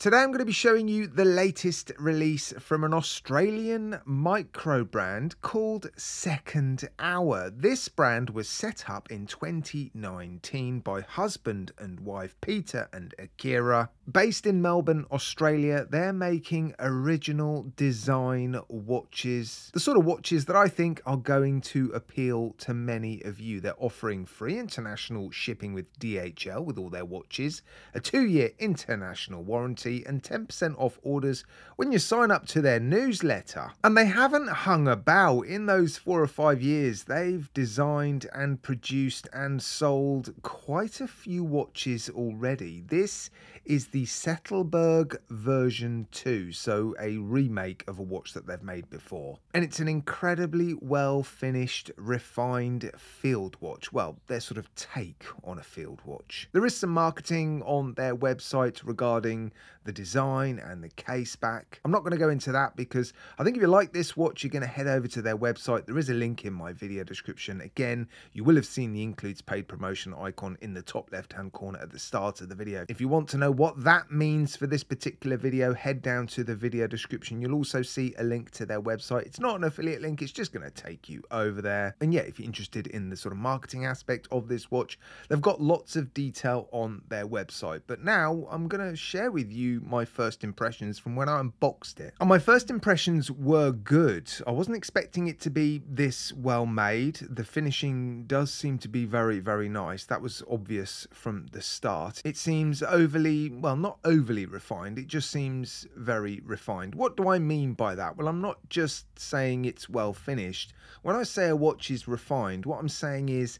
Today I'm going to be showing you the latest release from an Australian micro brand called Second Hour. This brand was set up in 2019 by husband and wife Peter and Akira. Based in Melbourne, Australia, they're making original design watches. The sort of watches that I think are going to appeal to many of you. They're offering free international shipping with DHL with all their watches, a 2-year international warranty, and 10% off orders when you sign up to their newsletter. And they haven't hung about. In those 4 or 5 years, they've designed and produced and sold quite a few watches already. This is the Settelberg version 2, so a remake of a watch that they've made before. And it's an incredibly well finished, refined field watch. Well, their sort of take on a field watch. There is some marketing on their website regarding the design and the case back. I'm not going to go into that because I think if you like this watch, you're going to head over to their website. There is a link in my video description. Again, you will have seen the includes paid promotion icon in the top left hand corner at the start of the video. If you want to know what that means for this particular video, head down to the video description. You'll also see a link to their website. It's not an affiliate link, it's just going to take you over there. And yeah, if you're interested in the sort of marketing aspect of this watch, they've got lots of detail on their website. But now I'm going to share with you my first impressions from when I unboxed it. And my first impressions were good. I wasn't expecting it to be this well made. The finishing does seem to be very, very nice. That was obvious from the start. It seems overly, well, not overly refined. It just seems very refined. What do I mean by that? Well, I'm not just saying it's well finished. When I say a watch is refined, what I'm saying is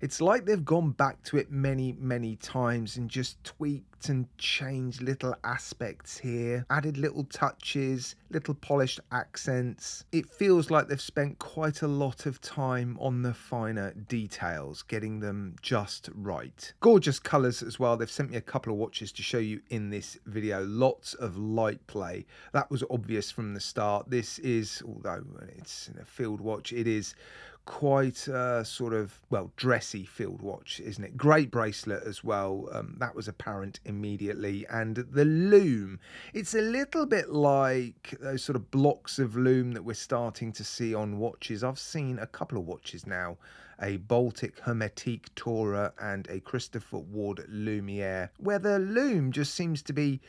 it's like they've gone back to it many, many times and just tweaked and changed little aspects here, added little touches, little polished accents. It feels like they've spent quite a lot of time on the finer details, getting them just right. Gorgeous colours as well. They've sent me a couple of watches to show you in this video. Lots of light play. That was obvious from the start. This is, although it's a field watch, it is quite a sort of, well, dressy field watch, isn't it? Great bracelet as well. That was apparent immediately. And the lume, it's a little bit like those sort of blocks of lume that we're starting to see on watches. I've seen a couple of watches now, a Baltic Hermetique Tora and a Christopher Ward Lumiere, where the lume just seems to be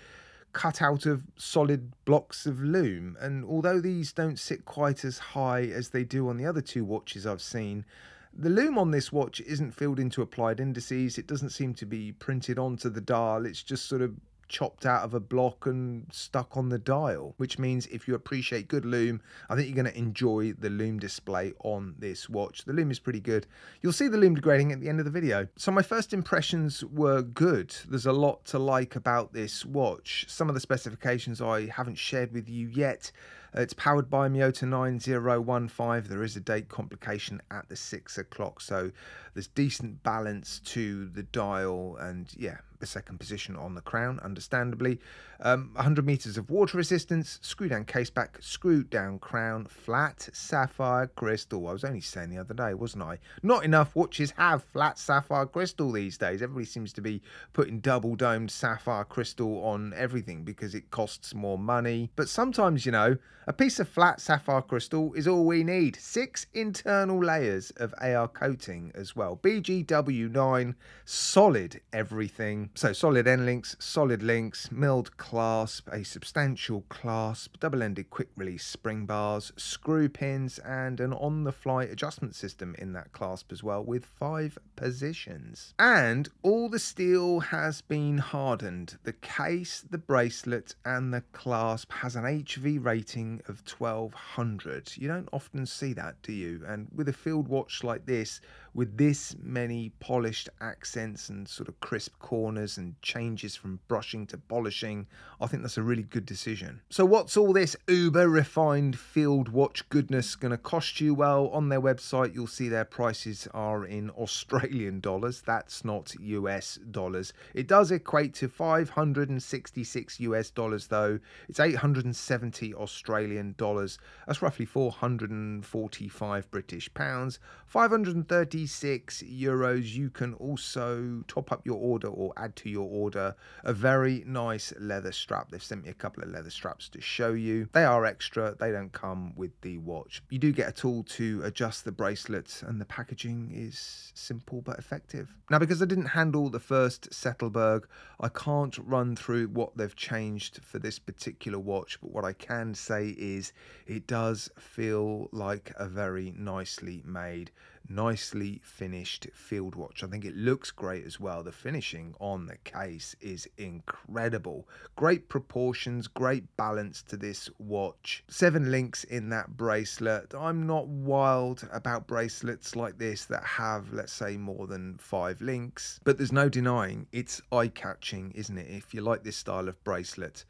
cut out of solid blocks of lume. And although these don't sit quite as high as they do on the other two watches I've seen, the lume on this watch isn't filled into applied indices. It doesn't seem to be printed onto the dial. It's just sort of chopped out of a block and stuck on the dial, which means if you appreciate good lume, I think you're going to enjoy the lume display on this watch. The lume is pretty good. You'll see the lume degrading at the end of the video. So my first impressions were good. There's a lot to like about this watch. Some of the specifications I haven't shared with you yet. It's powered by Miyota 9015. There is a date complication at the 6 o'clock, so there's decent balance to the dial and, yeah, the second position on the crown, understandably. 100 meters of water resistance, screw down case back, screw down crown, flat sapphire crystal. I was only saying the other day, wasn't I? Not enough watches have flat sapphire crystal these days. Everybody seems to be putting double domed sapphire crystal on everything because it costs more money. But sometimes, you know, a piece of flat sapphire crystal is all we need. 6 internal layers of AR coating as well. BGW9, solid everything. So solid end links, solid links, milled clasp, a substantial clasp, double-ended quick release spring bars, screw pins, and an on-the-fly adjustment system in that clasp as well with 5 positions. And all the steel has been hardened. The case, the bracelet, and the clasp has an HV rating of 1200. You don't often see that, do you? And with a field watch like this, with this many polished accents and sort of crisp corners and changes from brushing to polishing, I think that's a really good decision. So what's all this uber refined field watch goodness going to cost you? Well, on their website you'll see their prices are in Australian dollars. That's not US dollars. It does equate to 566 US dollars though. It's 870 Australian dollars. That's roughly 445 British pounds, 530 €26. You can also top up your order or add to your order a very nice leather strap. They've sent me a couple of leather straps to show you. They are extra. They don't come with the watch. You do get a tool to adjust the bracelet, and the packaging is simple but effective. Now, because I didn't handle the first Settelberg, I can't run through what they've changed for this particular watch, but what I can say is it does feel like a very nicely made, nicely finished field watch. I think it looks great as well. The finishing on the case is incredible. Great proportions, great balance to this watch. 7 links in that bracelet. I'm not wild about bracelets like this that have, let's say, more than 5 links, but there's no denying it's eye-catching, isn't it? If you like this style of bracelet,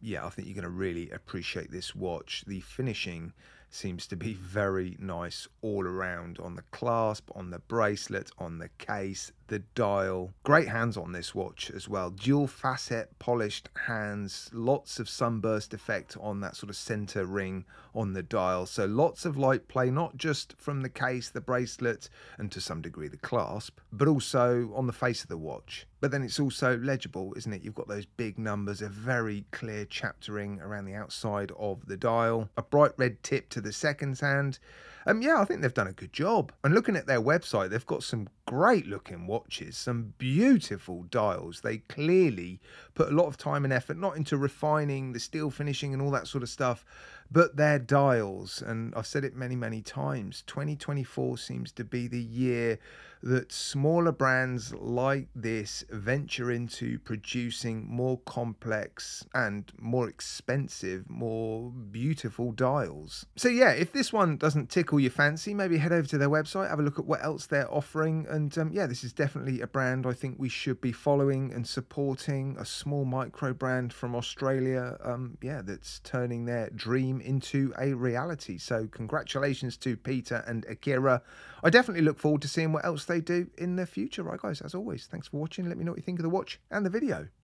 yeah, I think you're going to really appreciate this watch. The finishing seems to be very nice all around, on the clasp, on the bracelet, on the case, the dial. Great hands on this watch as well. Dual facet polished hands, lots of sunburst effect on that sort of center ring on the dial. So lots of light play, not just from the case, the bracelet, and to some degree the clasp, but also on the face of the watch. But then it's also legible, isn't it? You've got those big numbers, a very clear chaptering around the outside of the dial, a bright red tip to the seconds hand. Yeah, I think they've done a good job. And looking at their website, they've got some great looking watches, some beautiful dials. They clearly put a lot of time and effort, not into refining the steel finishing and all that sort of stuff, but their dials. And I've said it many, many times, 2024 seems to be the year that smaller brands like this venture into producing more complex and more expensive, more beautiful dials. So yeah, if this one doesn't tickle your fancy, maybe head over to their website, have a look at what else they're offering. And yeah, this is definitely a brand I think we should be following and supporting, a small micro brand from Australia, yeah, that's turning their dream into a reality. So congratulations to Peter and Akira. I definitely look forward to seeing what else they do in the future. Right guys, as always, thanks for watching. Let me know what you think of the watch and the video.